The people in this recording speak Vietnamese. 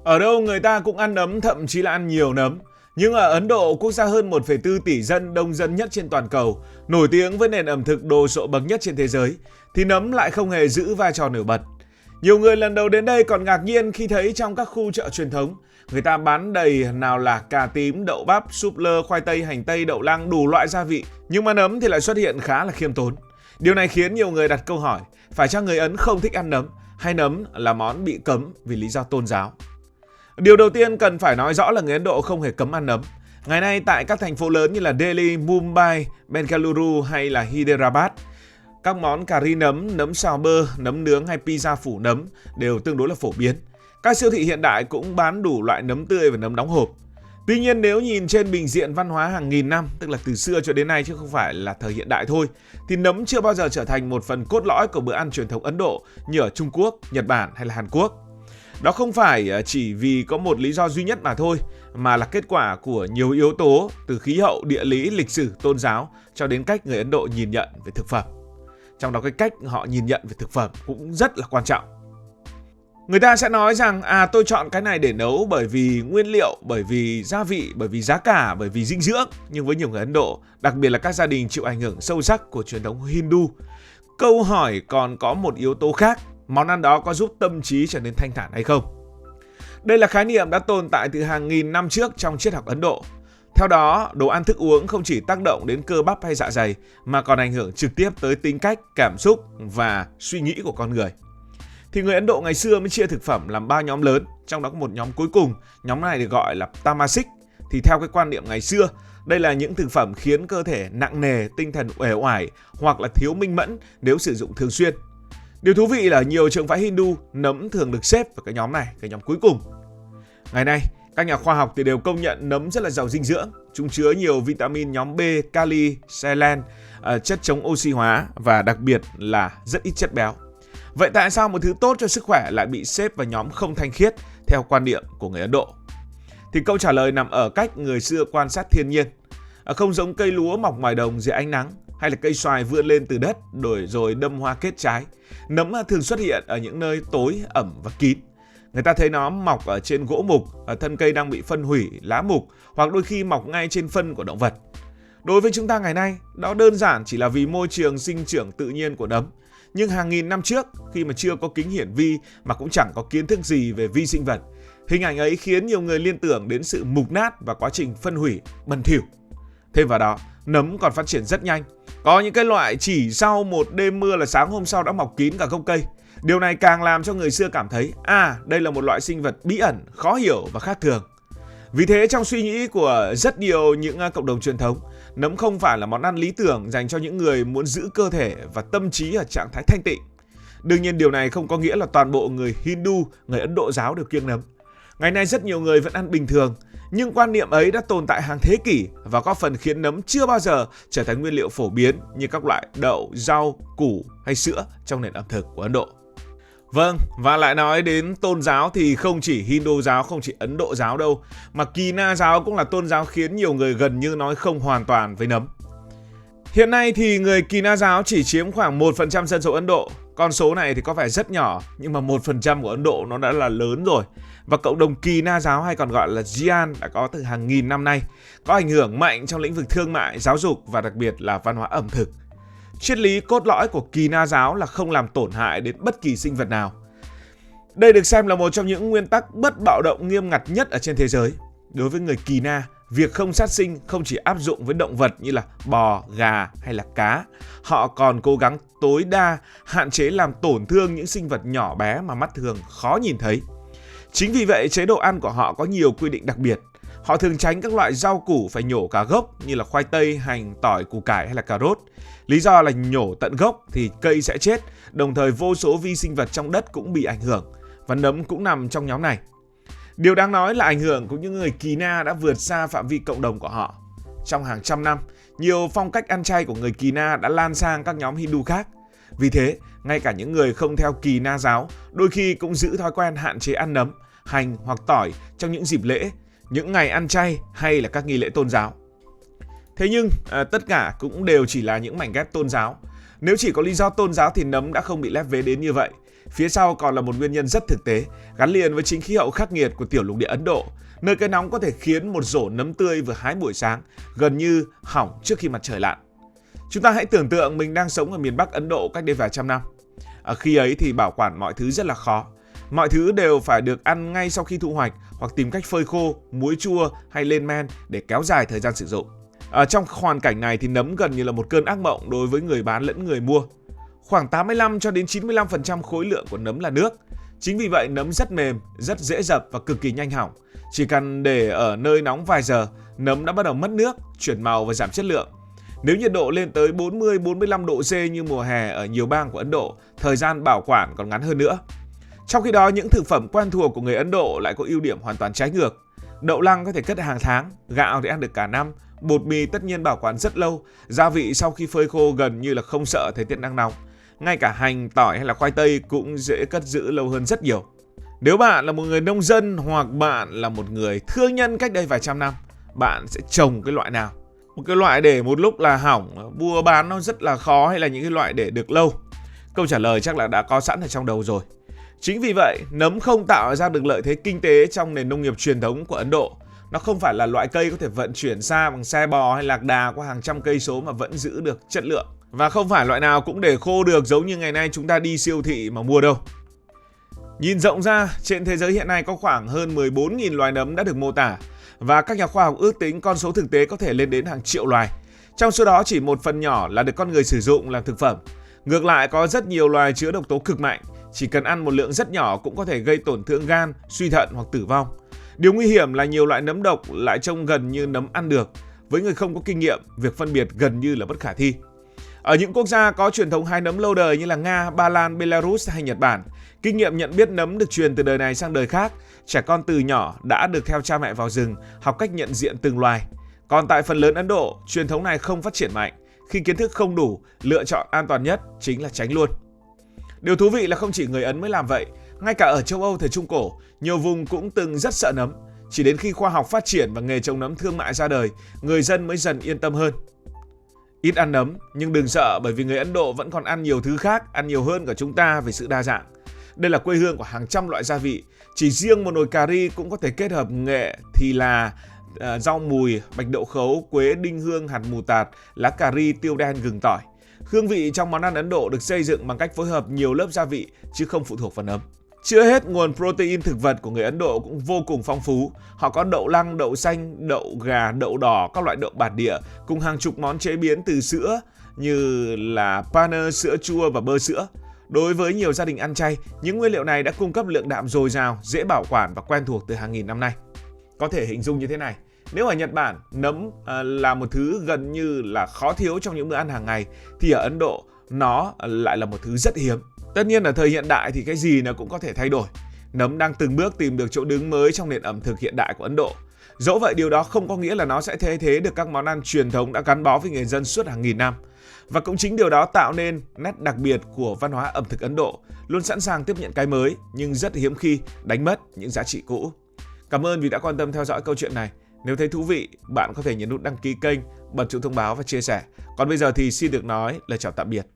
Ở đâu người ta cũng ăn nấm, thậm chí là ăn nhiều nấm. Nhưng ở Ấn Độ, quốc gia hơn 1,4 tỷ dân, đông dân nhất trên toàn cầu, nổi tiếng với nền ẩm thực đồ sộ bậc nhất trên thế giới, thì nấm lại không hề giữ vai trò nổi bật. Nhiều người lần đầu đến đây còn ngạc nhiên khi thấy trong các khu chợ truyền thống, người ta bán đầy nào là cà tím, đậu bắp, súp lơ, khoai tây, hành tây, đậu lăng, đủ loại gia vị. Nhưng mà nấm thì lại xuất hiện khá là khiêm tốn. Điều này khiến nhiều người đặt câu hỏi, phải chăng người Ấn không thích ăn nấm, hay nấm là món bị cấm vì lý do tôn giáo? Điều đầu tiên cần phải nói rõ là người Ấn Độ không hề cấm ăn nấm. Ngày nay tại các thành phố lớn như là Delhi, Mumbai, Bengaluru hay là Hyderabad, các món cà ri nấm, nấm xào bơ, nấm nướng hay pizza phủ nấm đều tương đối là phổ biến. Các siêu thị hiện đại cũng bán đủ loại nấm tươi và nấm đóng hộp. Tuy nhiên nếu nhìn trên bình diện văn hóa hàng nghìn năm, tức là từ xưa cho đến nay chứ không phải là thời hiện đại thôi, thì nấm chưa bao giờ trở thành một phần cốt lõi của bữa ăn truyền thống Ấn Độ như ở Trung Quốc, Nhật Bản hay là Hàn Quốc. Đó không phải chỉ vì có một lý do duy nhất mà thôi, mà là kết quả của nhiều yếu tố từ khí hậu, địa lý, lịch sử, tôn giáo cho đến cách người Ấn Độ nhìn nhận về thực phẩm. Trong đó cái cách họ nhìn nhận về thực phẩm cũng rất là quan trọng. Người ta sẽ nói rằng tôi chọn cái này để nấu bởi vì nguyên liệu, bởi vì gia vị, bởi vì giá cả, bởi vì dinh dưỡng. Nhưng với nhiều người Ấn Độ, đặc biệt là các gia đình chịu ảnh hưởng sâu sắc của truyền thống Hindu, câu hỏi còn có một yếu tố khác, món ăn đó có giúp tâm trí trở nên thanh thản hay không? Đây là khái niệm đã tồn tại từ hàng nghìn năm trước trong triết học Ấn Độ. Theo đó, đồ ăn thức uống không chỉ tác động đến cơ bắp hay dạ dày mà còn ảnh hưởng trực tiếp tới tính cách, cảm xúc và suy nghĩ của con người. Thì người Ấn Độ ngày xưa mới chia thực phẩm làm 3 nhóm lớn, trong đó có một nhóm cuối cùng, nhóm này được gọi là Tamasic. Thì theo cái quan niệm ngày xưa, đây là những thực phẩm khiến cơ thể nặng nề, tinh thần uể oải hoặc là thiếu minh mẫn nếu sử dụng thường xuyên. Điều thú vị là nhiều trường phái Hindu, nấm thường được xếp vào cái nhóm này, cái nhóm cuối cùng. Ngày nay, các nhà khoa học thì đều công nhận nấm rất là giàu dinh dưỡng. Chúng chứa nhiều vitamin nhóm B, kali, selen, chất chống oxy hóa và đặc biệt là rất ít chất béo. Vậy tại sao một thứ tốt cho sức khỏe lại bị xếp vào nhóm không thanh khiết theo quan điểm của người Ấn Độ? Thì câu trả lời nằm ở cách người xưa quan sát thiên nhiên. Không giống cây lúa mọc ngoài đồng dưới ánh nắng hay là cây xoài vươn lên từ đất rồi đâm hoa kết trái, nấm thường xuất hiện ở những nơi tối, ẩm và kín. Người ta thấy nó mọc ở trên gỗ mục, ở thân cây đang bị phân hủy, lá mục hoặc đôi khi mọc ngay trên phân của động vật. Đối với chúng ta ngày nay, đó đơn giản chỉ là vì môi trường sinh trưởng tự nhiên của nấm. Nhưng hàng nghìn năm trước, khi mà chưa có kính hiển vi mà cũng chẳng có kiến thức gì về vi sinh vật, hình ảnh ấy khiến nhiều người liên tưởng đến sự mục nát và quá trình phân hủy, bẩn thỉu. Thêm vào đó, nấm còn phát triển rất nhanh. Có những cái loại chỉ sau một đêm mưa là sáng hôm sau đã mọc kín cả gốc cây. Điều này càng làm cho người xưa cảm thấy đây là một loại sinh vật bí ẩn, khó hiểu và khác thường. Vì thế trong suy nghĩ của rất nhiều những cộng đồng truyền thống, nấm không phải là món ăn lý tưởng dành cho những người muốn giữ cơ thể và tâm trí ở trạng thái thanh tịnh. Đương nhiên điều này không có nghĩa là toàn bộ người Hindu, người Ấn Độ giáo đều kiêng nấm. Ngày nay rất nhiều người vẫn ăn bình thường, nhưng quan niệm ấy đã tồn tại hàng thế kỷ và góp phần khiến nấm chưa bao giờ trở thành nguyên liệu phổ biến như các loại đậu, rau, củ hay sữa trong nền ẩm thực của Ấn Độ. Vâng, và lại nói đến tôn giáo thì không chỉ Hindu giáo, không chỉ Ấn Độ giáo đâu, mà Kỳ Na giáo cũng là tôn giáo khiến nhiều người gần như nói không hoàn toàn với nấm. Hiện nay thì người Kỳ Na giáo chỉ chiếm khoảng 1% dân số Ấn Độ. Con số này thì có vẻ rất nhỏ, nhưng mà 1% của Ấn Độ nó đã là lớn rồi. Và cộng đồng Kỳ Na giáo hay còn gọi là Jain đã có từ hàng nghìn năm nay, có ảnh hưởng mạnh trong lĩnh vực thương mại, giáo dục và đặc biệt là văn hóa ẩm thực. Triết lý cốt lõi của Kỳ Na giáo là không làm tổn hại đến bất kỳ sinh vật nào. Đây được xem là một trong những nguyên tắc bất bạo động nghiêm ngặt nhất ở trên thế giới. Đối với người Kỳ Na, việc không sát sinh không chỉ áp dụng với động vật như là bò, gà hay là cá. Họ còn cố gắng tối đa hạn chế làm tổn thương những sinh vật nhỏ bé mà mắt thường khó nhìn thấy. Chính vì vậy, chế độ ăn của họ có nhiều quy định đặc biệt. Họ thường tránh các loại rau củ phải nhổ cả gốc như là khoai tây, hành, tỏi, củ cải hay là cà rốt. Lý do là nhổ tận gốc thì cây sẽ chết, đồng thời vô số vi sinh vật trong đất cũng bị ảnh hưởng. Và nấm cũng nằm trong nhóm này. Điều đáng nói là ảnh hưởng của những người Kỳ Na đã vượt xa phạm vi cộng đồng của họ. Trong hàng trăm năm, nhiều phong cách ăn chay của người Kỳ Na đã lan sang các nhóm Hindu khác. Vì thế, ngay cả những người không theo Kỳ Na giáo đôi khi cũng giữ thói quen hạn chế ăn nấm, hành hoặc tỏi trong những dịp lễ, những ngày ăn chay hay là các nghi lễ tôn giáo. Thế nhưng tất cả cũng đều chỉ là những mảnh ghép tôn giáo. Nếu chỉ có lý do tôn giáo thì nấm đã không bị lép vế đến như vậy. Phía sau còn là một nguyên nhân rất thực tế, gắn liền với chính khí hậu khắc nghiệt của tiểu lục địa Ấn Độ, nơi cái nóng có thể khiến một rổ nấm tươi vừa hái buổi sáng gần như hỏng trước khi mặt trời lặn. Chúng ta hãy tưởng tượng mình đang sống ở miền Bắc Ấn Độ cách đây vài trăm năm. Khi ấy thì bảo quản mọi thứ rất là khó. Mọi thứ đều phải được ăn ngay sau khi thu hoạch hoặc tìm cách phơi khô, muối chua hay lên men để kéo dài thời gian sử dụng. Trong hoàn cảnh này thì nấm gần như là một cơn ác mộng đối với người bán lẫn người mua. Khoảng 85 cho đến 95% khối lượng của nấm là nước. Chính vì vậy nấm rất mềm, rất dễ dập và cực kỳ nhanh hỏng. Chỉ cần để ở nơi nóng vài giờ, nấm đã bắt đầu mất nước, chuyển màu và giảm chất lượng. Nếu nhiệt độ lên tới 40-45 độ C như mùa hè ở nhiều bang của Ấn Độ, thời gian bảo quản còn ngắn hơn nữa. Trong khi đó, những thực phẩm quen thuộc của người Ấn Độ lại có ưu điểm hoàn toàn trái ngược. Đậu lăng có thể cất hàng tháng, gạo thì ăn được cả năm, bột mì tất nhiên bảo quản rất lâu, gia vị sau khi phơi khô gần như là không sợ thời tiết nắng nóng. Ngay cả hành, tỏi hay là khoai tây cũng dễ cất giữ lâu hơn rất nhiều. Nếu bạn là một người nông dân hoặc bạn là một người thương nhân cách đây vài trăm năm, bạn sẽ trồng cái loại nào? Một cái loại để một lúc là hỏng, mua bán nó rất là khó, hay là những cái loại để được lâu? Câu trả lời chắc là đã có sẵn ở trong đầu rồi. Chính vì vậy, nấm không tạo ra được lợi thế kinh tế trong nền nông nghiệp truyền thống của Ấn Độ. Nó không phải là loại cây có thể vận chuyển xa bằng xe bò hay lạc đà qua hàng trăm cây số mà vẫn giữ được chất lượng. Và không phải loại nào cũng để khô được giống như ngày nay chúng ta đi siêu thị mà mua đâu. Nhìn rộng ra, trên thế giới hiện nay có khoảng hơn 14.000 loài nấm đã được mô tả. Và các nhà khoa học ước tính con số thực tế có thể lên đến hàng triệu loài. Trong số đó chỉ một phần nhỏ là được con người sử dụng làm thực phẩm. Ngược lại, có rất nhiều loài chứa độc tố cực mạnh. Chỉ cần ăn một lượng rất nhỏ cũng có thể gây tổn thương gan, suy thận hoặc tử vong. Điều nguy hiểm là nhiều loại nấm độc lại trông gần như nấm ăn được. Với người không có kinh nghiệm, việc phân biệt gần như là bất khả thi. Ở những quốc gia có truyền thống hái nấm lâu đời như là Nga, Ba Lan, Belarus hay Nhật Bản, kinh nghiệm nhận biết nấm được truyền từ đời này sang đời khác. Trẻ con từ nhỏ đã được theo cha mẹ vào rừng, học cách nhận diện từng loài. Còn tại phần lớn Ấn Độ, truyền thống này không phát triển mạnh. Khi kiến thức không đủ, lựa chọn an toàn nhất chính là tránh luôn. Điều thú vị là không chỉ người Ấn mới làm vậy. Ngay cả ở châu Âu thời Trung Cổ, nhiều vùng cũng từng rất sợ nấm. Chỉ đến khi khoa học phát triển và nghề trồng nấm thương mại ra đời, người dân mới dần yên tâm hơn. Ít ăn nấm, nhưng đừng sợ, bởi vì người Ấn Độ vẫn còn ăn nhiều thứ khác, ăn nhiều hơn cả chúng ta về sự đa dạng. Đây là quê hương của hàng trăm loại gia vị. Chỉ riêng một nồi cà ri cũng có thể kết hợp nghệ thì là rau mùi, bạch đậu khấu, quế, đinh hương, hạt mù tạt, lá cà ri, tiêu đen, gừng tỏi. Hương vị trong món ăn Ấn Độ được xây dựng bằng cách phối hợp nhiều lớp gia vị chứ không phụ thuộc vào nấm. Chưa hết, nguồn protein thực vật của người Ấn Độ cũng vô cùng phong phú. Họ có đậu lăng, đậu xanh, đậu gà, đậu đỏ, các loại đậu bản địa cùng hàng chục món chế biến từ sữa như là paneer, sữa chua và bơ sữa. Đối với nhiều gia đình ăn chay, những nguyên liệu này đã cung cấp lượng đạm dồi dào, dễ bảo quản và quen thuộc từ hàng nghìn năm nay. Có thể hình dung như thế này. Nếu ở Nhật Bản, nấm là một thứ gần như là khó thiếu trong những bữa ăn hàng ngày, thì ở Ấn Độ nó lại là một thứ rất hiếm. Tất nhiên ở thời hiện đại thì cái gì nó cũng có thể thay đổi. Nấm đang từng bước tìm được chỗ đứng mới trong nền ẩm thực hiện đại của Ấn Độ. Dẫu vậy, điều đó không có nghĩa là nó sẽ thay thế được các món ăn truyền thống đã gắn bó với người dân suốt hàng nghìn năm. Và cũng chính điều đó tạo nên nét đặc biệt của văn hóa ẩm thực Ấn Độ, luôn sẵn sàng tiếp nhận cái mới nhưng rất hiếm khi đánh mất những giá trị cũ. Cảm ơn vì đã quan tâm theo dõi câu chuyện này. Nếu thấy thú vị, bạn có thể nhấn nút đăng ký kênh, bật chuông thông báo và chia sẻ. Còn bây giờ thì xin được nói lời chào tạm biệt.